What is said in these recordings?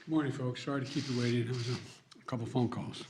Good morning, folks. Sorry to keep you waiting. There was a couple phone calls.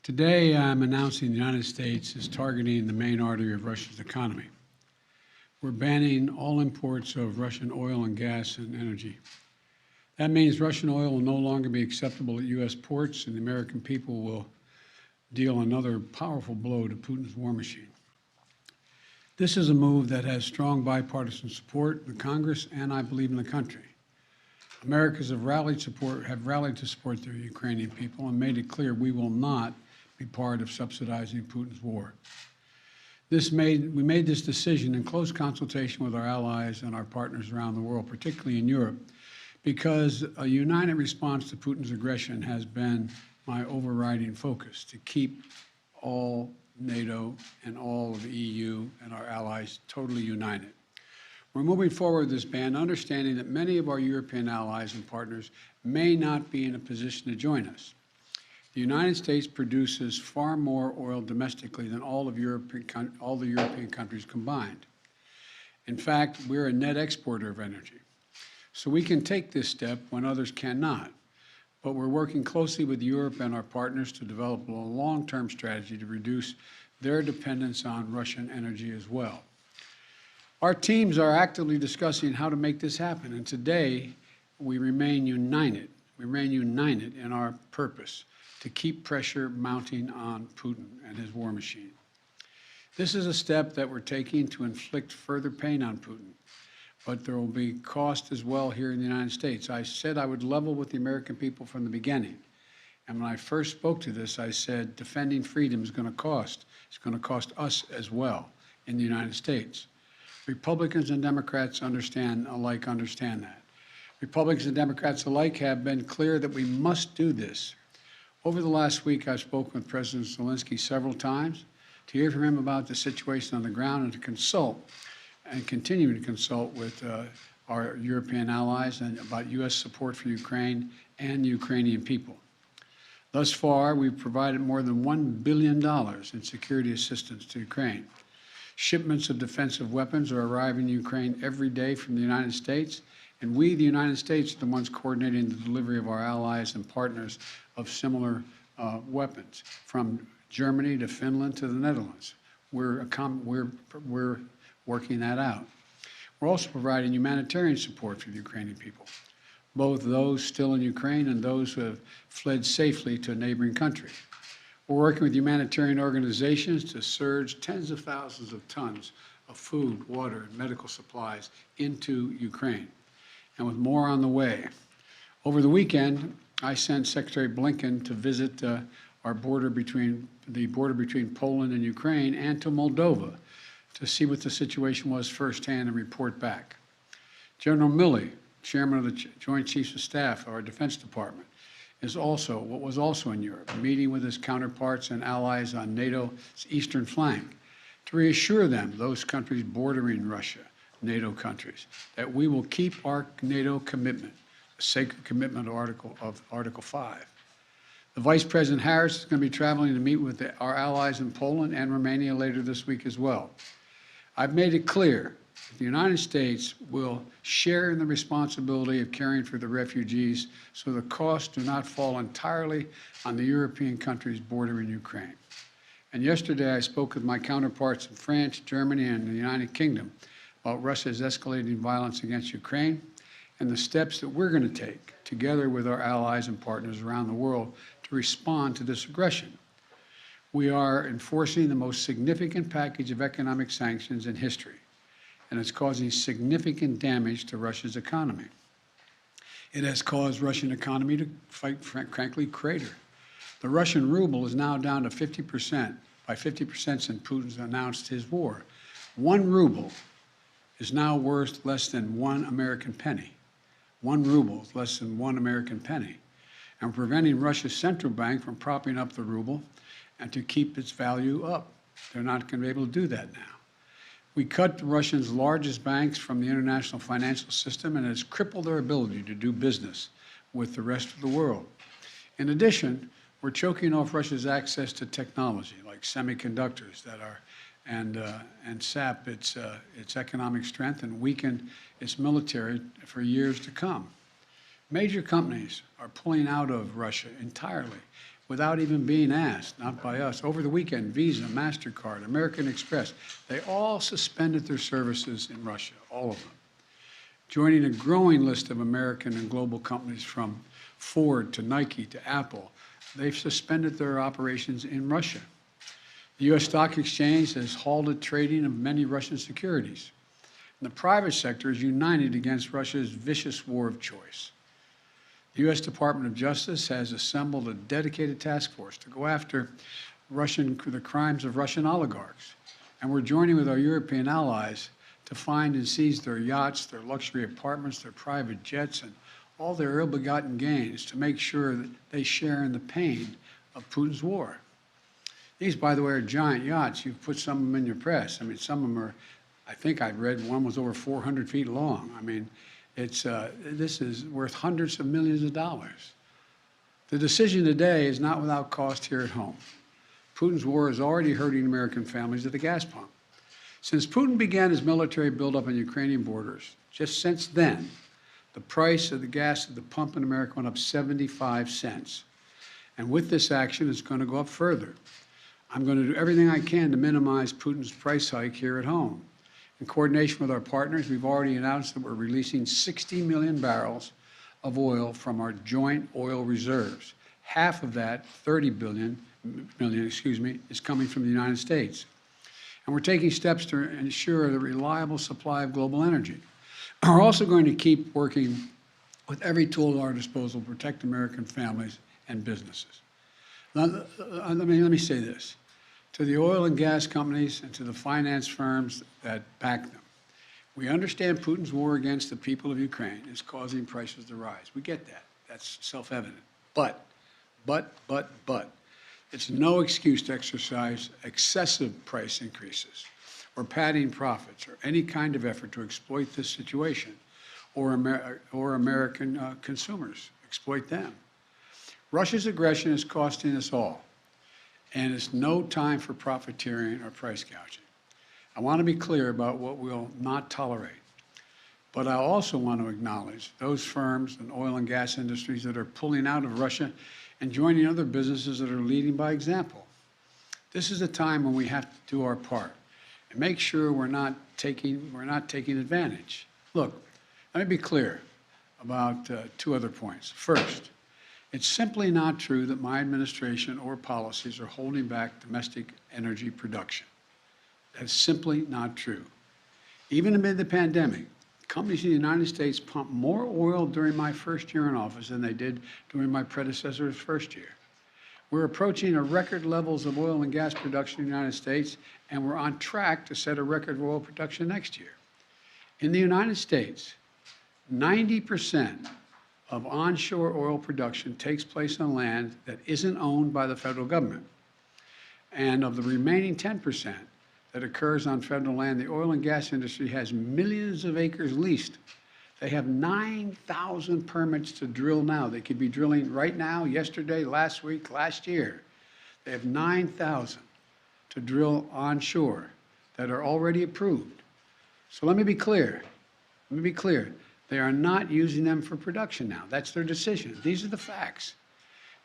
Today, I'm announcing the United States is targeting the main artery of Russia's economy. We're banning all imports of Russian oil and gas and energy. That means Russian oil will no longer be acceptable at U.S. ports, and the American people will deal another powerful blow to Putin's war machine. This is a move that has strong bipartisan support in the Congress and, I believe, in the country. Americans have rallied to support their Ukrainian people and made it clear we will not be part of subsidizing Putin's war. We made this decision in close consultation with our allies and our partners around the world, particularly in Europe, because a united response to Putin's aggression has been my overriding focus, to keep all NATO and all of the EU and our allies totally united. We're moving forward with this ban, understanding that many of our European allies and partners may not be in a position to join us. The United States produces far more oil domestically than all the European countries combined. In fact, we're a net exporter of energy. So we can take this step when others cannot. But we're working closely with Europe and our partners to develop a long-term strategy to reduce their dependence on Russian energy as well. Our teams are actively discussing how to make this happen, and today we remain united. We remain united in our purpose to keep pressure mounting on Putin and his war machine. This is a step that we're taking to inflict further pain on Putin, but there will be cost as well here in the United States. I said I would level with the American people from the beginning, and when I first spoke to this, I said defending freedom is going to cost. It's going to cost us as well in the United States. Republicans and Democrats understand that. Republicans and Democrats alike have been clear that we must do this. Over the last week, I've spoken with President Zelensky several times to hear from him about the situation on the ground and to consult and continue to consult with our European allies and about U.S. support for Ukraine and the Ukrainian people. Thus far, we've provided more than $1 billion in security assistance to Ukraine. Shipments of defensive weapons are arriving in Ukraine every day from the United States, and we, the United States, are the ones coordinating the delivery of our allies and partners of similar weapons, from Germany to Finland to the Netherlands. We're working that out. We're also providing humanitarian support for the Ukrainian people, both those still in Ukraine and those who have fled safely to a neighboring country. We're working with humanitarian organizations to surge tens of thousands of tons of food, water, and medical supplies into Ukraine, and with more on the way. Over the weekend, I sent Secretary Blinken to visit the border between Poland and Ukraine and to Moldova to see what the situation was firsthand and report back. General Milley, Chairman of the Joint Chiefs of Staff of our Defense Department, was also in Europe, meeting with his counterparts and allies on NATO's eastern flank to reassure them, those countries bordering Russia, NATO countries, that we will keep our NATO commitment, the sacred commitment of Article 5. The Vice President Harris is going to be traveling to meet with our allies in Poland and Romania later this week as well. I've made it clear the United States will share in the responsibility of caring for the refugees so the costs do not fall entirely on the European countries bordering Ukraine. And yesterday I spoke with my counterparts in France, Germany, and the United Kingdom about Russia's escalating violence against Ukraine and the steps that we're going to take together with our allies and partners around the world to respond to this aggression. We are enforcing the most significant package of economic sanctions in history, and it's causing significant damage to Russia's economy. It has caused Russian economy to, frankly, crater. The Russian ruble is now down to 50%, by 50% since Putin's announced his war. 1 ruble is now worth less than 1 American penny. 1 ruble is less than 1 American penny. And preventing Russia's central bank from propping up the ruble and to keep its value up. They're not going to be able to do that now. We cut Russia's largest banks from the international financial system, and it has crippled their ability to do business with the rest of the world. In addition, we're choking off Russia's access to technology like semiconductors and sap its economic strength and weaken its military for years to come. Major companies are pulling out of Russia entirely without even being asked, not by us. Over the weekend, Visa, MasterCard, American Express, they all suspended their services in Russia, all of them, joining a growing list of American and global companies from Ford to Nike to Apple. They've suspended their operations in Russia. The U.S. Stock Exchange has halted trading of many Russian securities. And the private sector is united against Russia's vicious war of choice. The U.S. Department of Justice has assembled a dedicated task force to go after the crimes of Russian oligarchs. And we're joining with our European allies to find and seize their yachts, their luxury apartments, their private jets, and all their ill-begotten gains to make sure that they share in the pain of Putin's war. These, by the way, are giant yachts. You've put some of them in your press. I mean, some of them are, I think I read one was over 400 feet long. I mean, this is worth hundreds of millions of dollars. The decision today is not without cost here at home. Putin's war is already hurting American families at the gas pump. Since Putin began his military buildup on Ukrainian borders, just since then, the price of the gas at the pump in America went up 75 cents. And with this action, it's going to go up further. I'm going to do everything I can to minimize Putin's price hike here at home. In coordination with our partners, we've already announced that we're releasing 60 million barrels of oil from our joint oil reserves. Half of that, 30 million, is coming from the United States. And we're taking steps to ensure the reliable supply of global energy. We're also going to keep working with every tool at our disposal to protect American families and businesses. Now, let me say this. To the oil and gas companies and to the finance firms that back them, we understand Putin's war against the people of Ukraine is causing prices to rise. We get that. That's self-evident. But, it's no excuse to exercise excessive price increases or padding profits or any kind of effort to exploit this situation or American consumers, exploit them. Russia's aggression is costing us all. And it's no time for profiteering or price gouging. I want to be clear about what we'll not tolerate. But I also want to acknowledge those firms and oil and gas industries that are pulling out of Russia and joining other businesses that are leading by example. This is a time when we have to do our part and make sure we're not taking advantage. Look, let me be clear about two other points. First, it's simply not true that my administration or policies are holding back domestic energy production. That's simply not true. Even amid the pandemic, companies in the United States pumped more oil during my first year in office than they did during my predecessor's first year. We're approaching a record levels of oil and gas production in the United States, and we're on track to set a record of oil production next year. In the United States, 90% of onshore oil production takes place on land that isn't owned by the federal government. And of the remaining 10% that occurs on federal land, the oil and gas industry has millions of acres leased. They have 9,000 permits to drill now. They could be drilling right now, yesterday, last week, last year. They have 9,000 to drill onshore that are already approved. So let me be clear. They are not using them for production now. That's their decision. These are the facts.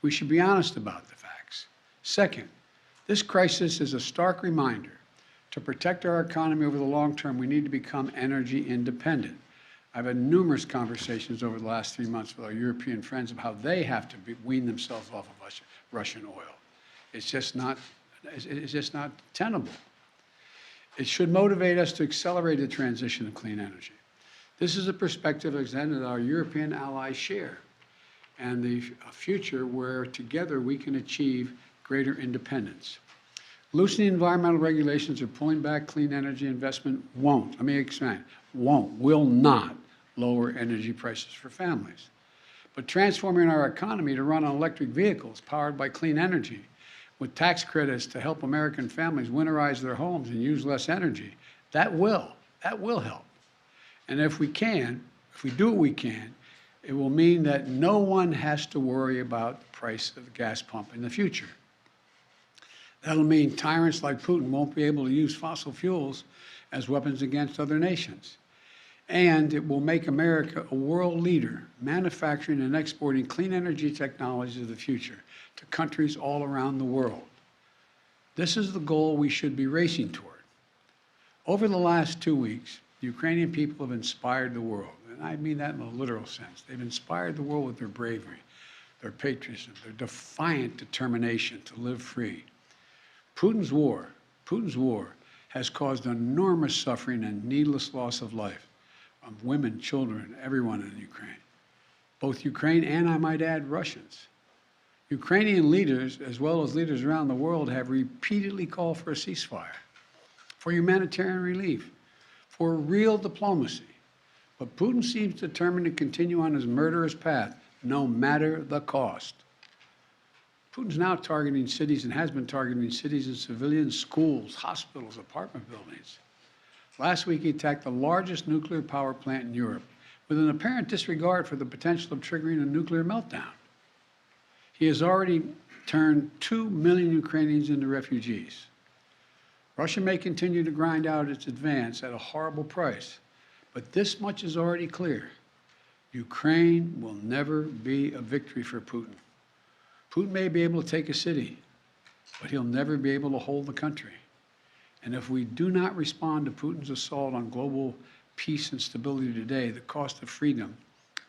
We should be honest about the facts. Second, this crisis is a stark reminder to protect our economy over the long term, we need to become energy independent. I've had numerous conversations over the last 3 months with our European friends of how they have to wean themselves off of Russian oil. It's just not tenable. It should motivate us to accelerate the transition to clean energy. This is a perspective that our European allies share, and the future where together we can achieve greater independence. Loosening environmental regulations or pulling back clean energy investment will not lower energy prices for families. But transforming our economy to run on electric vehicles powered by clean energy with tax credits to help American families winterize their homes and use less energy, that will help. And if we do what we can, it will mean that no one has to worry about the price of the gas pump in the future. That'll mean tyrants like Putin won't be able to use fossil fuels as weapons against other nations. And it will make America a world leader, manufacturing and exporting clean energy technologies of the future to countries all around the world. This is the goal we should be racing toward. Over the last 2 weeks, the Ukrainian people have inspired the world, and I mean that in a literal sense. They've inspired the world with their bravery, their patriotism, their defiant determination to live free. Putin's war has caused enormous suffering and needless loss of life of women, children, everyone in Ukraine. Both Ukraine and, I might add, Russians. Ukrainian leaders, as well as leaders around the world, have repeatedly called for a ceasefire, for humanitarian relief, for real diplomacy. But Putin seems determined to continue on his murderous path, no matter the cost. Putin's now targeting cities and has been targeting cities and civilians, schools, hospitals, apartment buildings. Last week, he attacked the largest nuclear power plant in Europe with an apparent disregard for the potential of triggering a nuclear meltdown. He has already turned 2 million Ukrainians into refugees. Russia may continue to grind out its advance at a horrible price, but this much is already clear. Ukraine will never be a victory for Putin. Putin may be able to take a city, but he'll never be able to hold the country. And if we do not respond to Putin's assault on global peace and stability today, the cost of freedom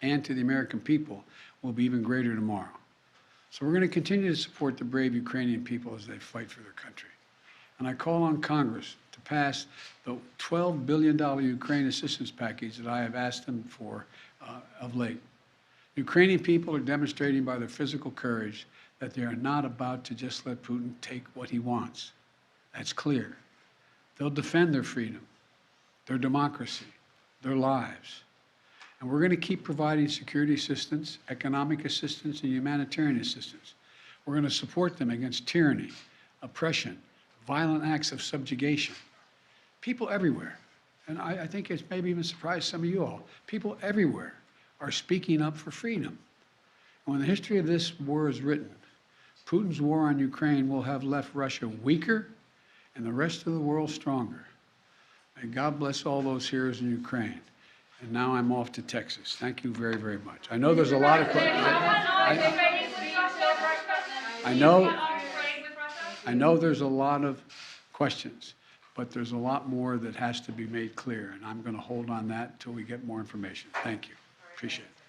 and to the American people will be even greater tomorrow. So we're going to continue to support the brave Ukrainian people as they fight for their country. And I call on Congress to pass the $12 billion Ukraine assistance package that I have asked them for of late. Ukrainian people are demonstrating by their physical courage that they are not about to just let Putin take what he wants. That's clear. They'll defend their freedom, their democracy, their lives. And we're going to keep providing security assistance, economic assistance, and humanitarian assistance. We're going to support them against tyranny, oppression, violent acts of subjugation. People everywhere, and I think it's maybe even surprised some of you all, people everywhere are speaking up for freedom. And when the history of this war is written, Putin's war on Ukraine will have left Russia weaker and the rest of the world stronger. May God bless all those heroes in Ukraine. And now I'm off to Texas. Thank you very, very much. I know there's a lot of questions. I know there's a lot of questions, but there's a lot more that has to be made clear, and I'm going to hold on that until we get more information. Thank you. Appreciate it.